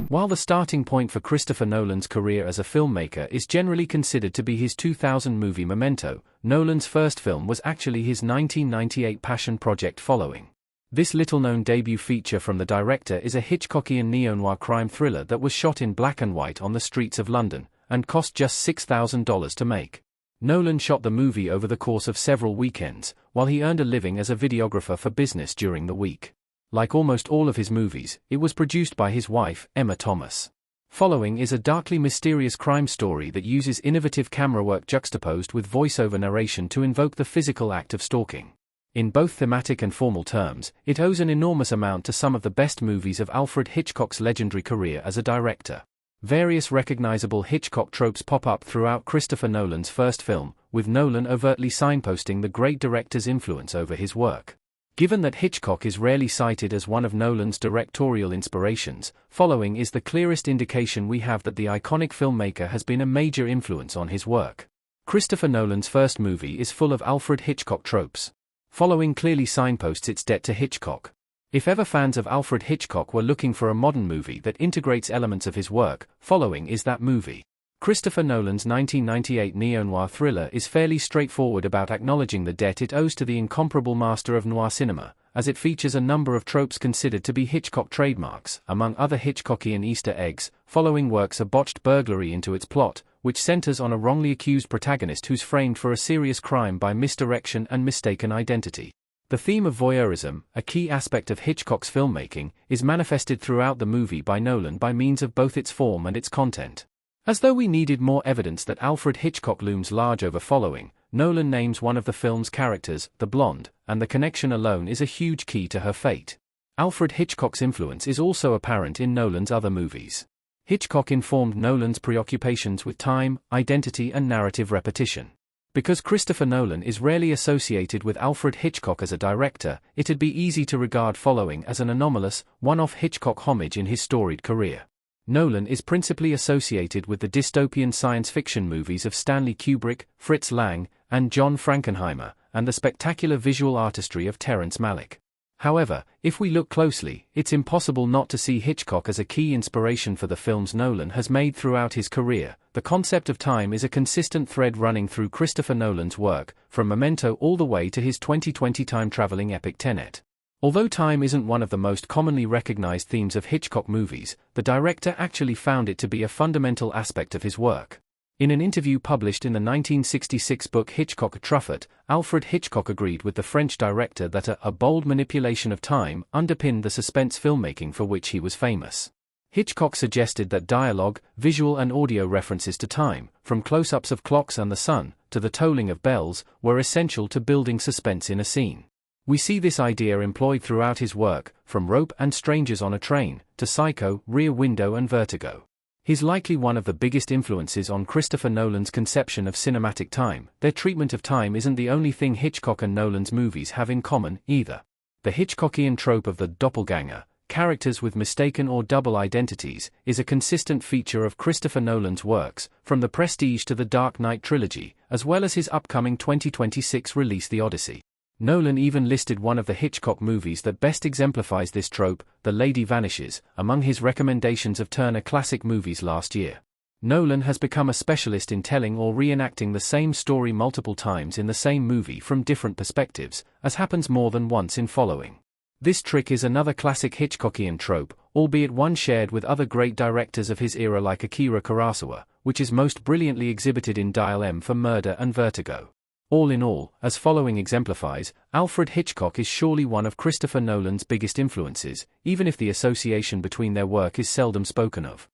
While the starting point for Christopher Nolan's career as a filmmaker is generally considered to be his 2000 movie Memento, Nolan's first film was actually his 1998 passion project Following. This little-known debut feature from the director is a Hitchcockian neo-noir crime thriller that was shot in black and white on the streets of London, and cost just $6,000 to make. Nolan shot the movie over the course of several weekends, while he earned a living as a videographer for business during the week. Like almost all of his movies, it was produced by his wife, Emma Thomas. Following is a darkly mysterious crime story that uses innovative camera work juxtaposed with voiceover narration to invoke the physical act of stalking. In both thematic and formal terms, it owes an enormous amount to some of the best movies of Alfred Hitchcock's legendary career as a director. Various recognizable Hitchcock tropes pop up throughout Christopher Nolan's first film, with Nolan overtly signposting the great director's influence over his work. Given that Hitchcock is rarely cited as one of Nolan's directorial inspirations, Following is the clearest indication we have that the iconic filmmaker has been a major influence on his work. Christopher Nolan's first movie is full of Alfred Hitchcock tropes. Following clearly signposts its debt to Hitchcock. If ever fans of Alfred Hitchcock were looking for a modern movie that integrates elements of his work, Following is that movie. Christopher Nolan's 1998 neo-noir thriller is fairly straightforward about acknowledging the debt it owes to the incomparable master of noir cinema, as it features a number of tropes considered to be Hitchcock trademarks. Among other Hitchcockian Easter eggs, Following works a botched burglary into its plot, which centers on a wrongly accused protagonist who's framed for a serious crime by misdirection and mistaken identity. The theme of voyeurism, a key aspect of Hitchcock's filmmaking, is manifested throughout the movie by Nolan by means of both its form and its content. As though we needed more evidence that Alfred Hitchcock looms large over Following, Nolan names one of the film's characters, the blonde, and the connection alone is a huge key to her fate. Alfred Hitchcock's influence is also apparent in Nolan's other movies. Hitchcock informed Nolan's preoccupations with time, identity and narrative repetition. Because Christopher Nolan is rarely associated with Alfred Hitchcock as a director, it'd be easy to regard Following as an anomalous, one-off Hitchcock homage in his storied career. Nolan is principally associated with the dystopian science fiction movies of Stanley Kubrick, Fritz Lang, and John Frankenheimer, and the spectacular visual artistry of Terrence Malick. However, if we look closely, it's impossible not to see Hitchcock as a key inspiration for the films Nolan has made throughout his career. The concept of time is a consistent thread running through Christopher Nolan's work, from Memento all the way to his 2020 time-traveling epic Tenet. Although time isn't one of the most commonly recognized themes of Hitchcock movies, the director actually found it to be a fundamental aspect of his work. In an interview published in the 1966 book Hitchcock a Truffet, Alfred Hitchcock agreed with the French director that a bold manipulation of time underpinned the suspense filmmaking for which he was famous. Hitchcock suggested that dialogue, visual and audio references to time, from close-ups of clocks and the sun, to the tolling of bells, were essential to building suspense in a scene. We see this idea employed throughout his work, from Rope and Strangers on a Train, to Psycho, Rear Window and Vertigo. He's likely one of the biggest influences on Christopher Nolan's conception of cinematic time. Their treatment of time isn't the only thing Hitchcock and Nolan's movies have in common, either. The Hitchcockian trope of the doppelganger, characters with mistaken or double identities, is a consistent feature of Christopher Nolan's works, from The Prestige to the Dark Knight trilogy, as well as his upcoming 2026 release The Odyssey. Nolan even listed one of the Hitchcock movies that best exemplifies this trope, The Lady Vanishes, among his recommendations of Turner Classic Movies last year. Nolan has become a specialist in telling or reenacting the same story multiple times in the same movie from different perspectives, as happens more than once in Following. This trick is another classic Hitchcockian trope, albeit one shared with other great directors of his era like Akira Kurosawa, which is most brilliantly exhibited in Dial M for Murder and Vertigo. All in all, as Following exemplifies, Alfred Hitchcock is surely one of Christopher Nolan's biggest influences, even if the association between their work is seldom spoken of.